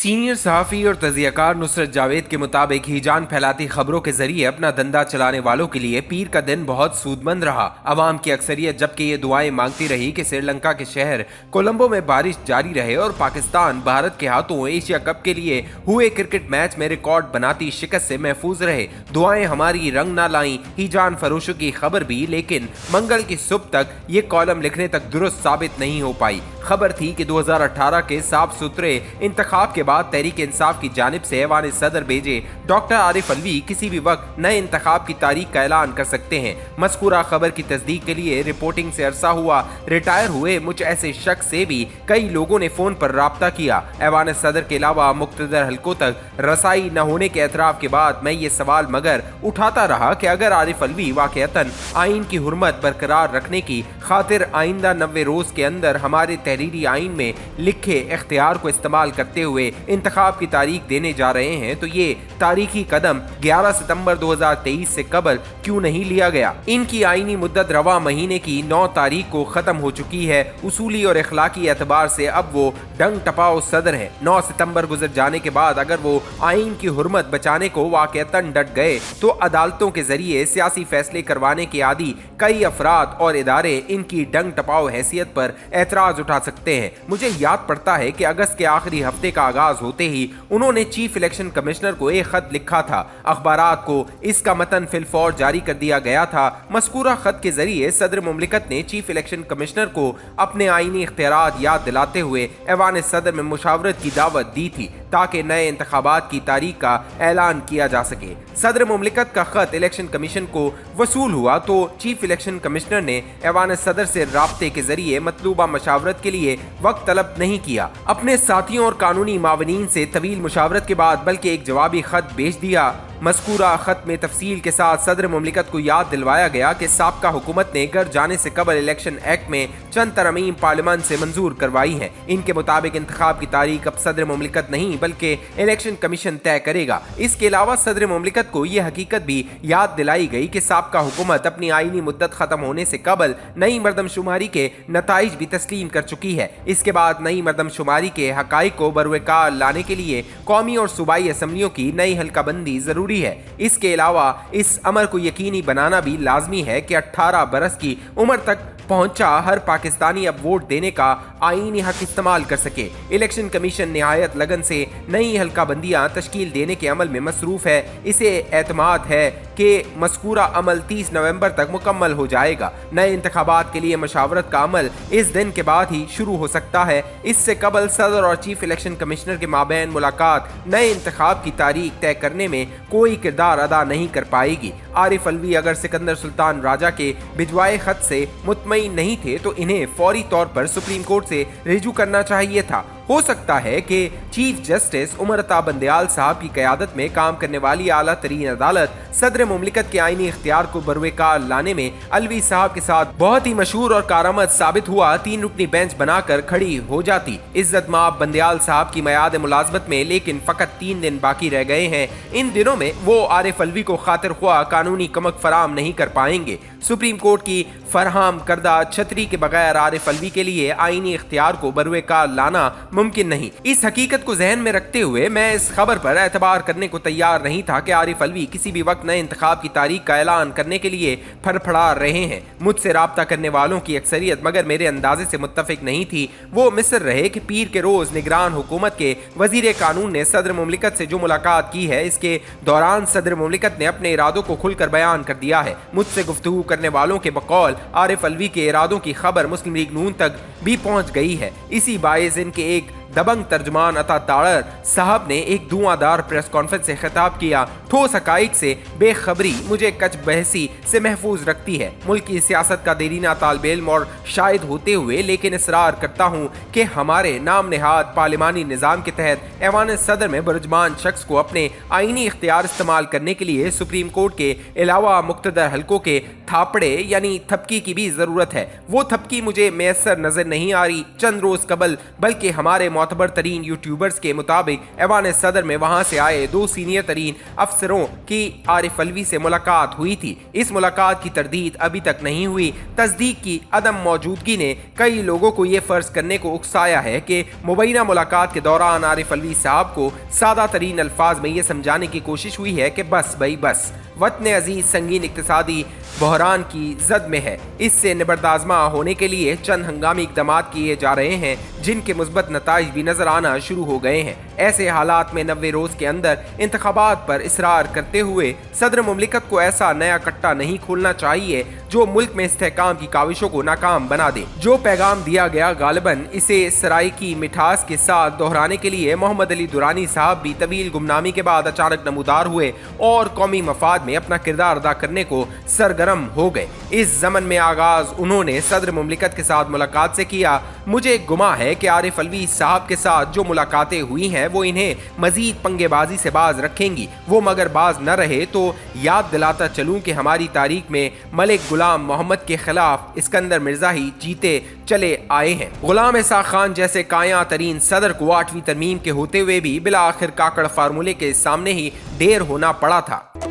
Senior सहाफ़ी और तज़ियाकार नुसरत जावेद के मुताबिक हिजान फैलाती खबरों के जरिए अपना धंधा चलाने वालों के लिए पीर का दिन बहुत सूदमंद रहा। अवाम की अक्सरियत जबकि ये दुआएं मांगती रही कि श्रीलंका के शहर कोलंबो में बारिश जारी रहे और पाकिस्तान भारत के हाथों एशिया कप के लिए हुए क्रिकेट मैच में रिकॉर्ड बनाती शिकस्त से महफूज रहे। दुआएं हमारी रंग न लाई हिजान फरोशों की खबर भी, लेकिन मंगल की सुबह तक ये कॉलम लिखने तक दुरुस्त साबित नहीं हो पाई। खबर थी कि 2018 के साफ सुथरे इंतखाब के बाद तहरीक इंसाफ की जानिब से ऐवान सदर भेजे डॉक्टर आरिफ अलवी किसी भी वक्त नए इंतखाब की तारीख का ऐलान कर सकते हैं। मज़कूरा खबर की तस्दीक के लिए रिपोर्टिंग से अरसा हुआ रिटायर हुए मुझ ऐसे शख्स से भी कई लोगों ने फोन पर राब्ता किया। ऐवान सदर के अलावा मुख्तदर हलकों तक रसाई न होने के एतराफ़ के बाद मैं ये सवाल मगर उठाता रहा कि अगर आरिफ अलवी वाक़यतन आइन की हुर्मत बरकरार रखने की खातिर आइंदा 90 रोज़ के अंदर हमारे तहरीरी आइन में लिखे इख्तियार को इस्तेमाल करते हुए इंतखाब की तारीख देने जा रहे हैं, तो ये तारीखी कदम 11 सितंबर 2023 से कबल क्यों नहीं लिया गया। इनकी आइनी मुद्दत रवा महीने की 9 तारीख को ख़त्म हो चुकी है। उसूली और इखलाकी एतबार से अब वो डंग टपाओ सदर है। 9 सितंबर गुजर जाने के बाद अगर वो आइन की हुर्मत बचाने को वाक़यतन डट गए तो अदालतों के जरिए सियासी फैसले करवाने के आदि कई अफराद और इदारे इनकी डंग टपाओ हैसियत पर एतराज़ उठा सकते हैं। मुझे याद पड़ता है कि अगस्त के आखिरी हफ्ते का आगाज होते ही उन्होंने चीफ इलेक्शन कमिश्नर को एक खत लिखा था। अखबारात को इसका मतन फिलफौर जारी कर दिया गया था। मज़कूरा खत के जरिए सदर मुमलिकत ने चीफ इलेक्शन कमिश्नर को अपने आईनी इख्तियारात याद दिलाते हुए ऐवान सदर में मुशावरत की दावत दी थी ताकि नए इंतखाबात की तारीख का ऐलान किया जा सके। सदर मुमलिकत का खत इलेक्शन कमीशन को वसूल हुआ तो चीफ इलेक्शन कमिश्नर ने ऐवान सदर से राब्ते के जरिए मतलूबा मशावरत के लिए वक्त तलब नहीं किया। अपने साथियों और कानूनी मावनीन से तवील मुशावरत के बाद बल्कि एक जवाबी खत भेज दिया। मज़कूरा खत में तफसील के साथ सदर मुमलिकत को याद दिलवाया गया कि साबका हुकूमत ने घर जाने से कबल इलेक्शन एक्ट में चंद तरमीम पार्लियामेंट से मंजूर करवाई है। इनके मुताबिक इंतखाब की तारीख अब सदर मुमलिकत नहीं बल्कि इलेक्शन कमीशन तय करेगा। इसके अलावा सदर मुमलिकत को यह हकीकत भी याद दिलाई गई कि साबका हुकूमत अपनी आईनी मुद्दत खत्म होने से कबल नई मरदमशुमारी के नताइज भी तस्लीम कर चुकी है। इसके बाद नई मरदमशुमारी के हकाइक को बरवकार लाने के लिए कौमी और सूबाई असम्बलियों की नई हल्काबंदी जरूरी है। इसके अलावा इस अमर को यकीनी बनाना भी लाजमी है कि 18 बरस की उम्र तक पहुंचा हर पाकिस्तानी अब वोट देने का आईनी हक इस्तेमाल कर सके। इलेक्शन कमीशन निहायत लगन से नई हल्काबंदियां तश्कील देने के अमल में मसरूफ है। इसे एतमाद है कि मज़कूरा अमल 30 नवंबर तक मुकम्मल हो जाएगा। नए इंतखाबात के लिए मशावरत का अमल इस दिन के बाद ही शुरू हो सकता है। इससे कबल सदर और चीफ इलेक्शन कमिश्नर के माबैन मुलाकात नए इंतखाब की तारीख तय करने में कोई किरदार अदा नहीं कर पाएगी। आरिफ अलवी अगर सिकंदर सुल्तान राजा के भिजवाए खत से मुतमईन नहीं थे तो इन्हें फौरी तौर पर सुप्रीम कोर्ट से रिजू करना चाहिए था। हो सकता है कि चीफ जस्टिस उमर अता बंदयाल साहब की क़यादत में काम करने वाली आला तरीन अदालत सदर मुमलिकत के आईनी इख्तियार को बरवकार लाने में अलवी साहब के साथ बहुत ही मशहूर और कारआमद साबित हुआ 3 रुकनी बेंच बनाकर खड़ी हो जाती। इज्जत माब बंदयाल साहब की मयाद मुलाजमत में लेकिन फ़कत 3 दिन बाकी रह गए हैं। इन दिनों में वो आरिफ अलवी को खातिर ख्वाह कानूनी कमक फराम नहीं कर पाएंगे। सुप्रीम कोर्ट की फरहम करदा छतरी के बगैर आरिफ अलवी के लिए आईनी इख्तियार को बरवकार लाना मुमकिन नहीं। इस हकीकत को जहन में रखते हुए मैं इस खबर पर एतबार करने को तैयार नहीं था कि आरिफ अलवी किसी भी वक्त नए इंतखाब की तारीख का ऐलान करने के लिए फड़फड़ा रहे हैं। मुझसे राब्ता करने वालों की अक्सरियत मगर मेरे अंदाजे से मुत्तफिक नहीं थी। वो मिस्र रहे कि पीर के रोज निगरान हुकूमत के वजीर कानून ने सदर मुमलिकत से जो मुलाकात की है, इसके दौरान सदर मुमलिकत ने अपने इरादों को खुलकर बयान कर दिया है। मुझसे गुफ्तगू करने वालों के बकौल आरिफ अलवी के इरादों की खबर मुस्लिम लीग नून तक भी पहुंच गई है। इसी बायस इनके एक दबंग तर्जमान अता ताड़र साहब ने एक धुआंधार प्रेस कॉन्फ्रेंस से खिताब किया। ठोस हकाइक से बेखबरी मुझे कच बहसी से महफूज रखती है। मुल्क की सियासत का देरीना तालिब इल्म और शायद होते हुए लेकिन इसरार करता हूँ कि हमारे नाम नहाद पार्लिमानी निज़ाम के तहत ऐवान सदर में बरजमान शख्स को अपने आईनी इख्तियार इस्तेमाल करने के लिए सुप्रीम कोर्ट के अलावा मुख्तदर हल्कों के थापड़े यानी थपकी की भी जरूरत है। वो थपकी मुझे मैसर नजर नहीं आ रही। चंद रोज कबल बल्कि हमारे मोतबर तरीन यूट्यूबर्स के मुताबिक ऐवान सदर में वहां से आए 2 सीनियर तरीन अफसरों की आरिफ अलवी से मुलाकात हुई थी। इस मुलाकात की तरदीद अभी तक नहीं हुई। तस्दीक की अदम मौजूदगी ने कई लोगों को ये फर्ज करने को उकसाया है कि मुबैना मुलाकात के दौरान आरिफ अलवी साहब को सादा तरीन अल्फाज में ये समझाने की कोशिश हुई है कि बस भाई बस, वतन अजीज संगीन इक्तिसादी बहरान की जद में है। इससे निबर्दाजमा होने के लिए चंद हंगामी इकदाम किए जा रहे हैं जिनके मुस्बत नताइज भी नजर आना शुरू हो गए हैं। ऐसे हालात में 90 रोज के अंदर इंतखाबात पर इसरार करते हुए सदर मुमलिकत को ऐसा नया कट्टा नहीं खोलना चाहिए जो मुल्क में इस्तेहकाम की काविशों को नाकाम बना दे। जो पैगाम दिया गया गालिबन इसे सराय की मिठास के साथ दोहराने के लिए मोहम्मद अली दुरानी साहब भी तवील गुमनामी के बाद अचानक नमूदार हुए और कौमी मफाद में अपना किरदार अदा करने को सरगर्म हो गए। इस जमन में आगाज उन्होंने सदर मुमलिकत के साथ मुलाकात से किया। मुझे गुमा है कि आरिफ अलवी साहब के साथ जो मुलाकातें हुई हैं वो इन्हें मजीद पंगेबाजी से बाज रखेंगी। वो मगर बाज न रहे तो याद दिलाता चलूं कि हमारी तारीख में मलिक गुलाम मोहम्मद के खिलाफ इस्कंदर मिर्जा ही जीते चले आए हैं। गुलाम इसा खान जैसे काया तरीन सदर को 8वीं तरमीम के होते हुए भी बिला आखिर काकड़ फार्मूले के सामने ही ढेर होना पड़ा था।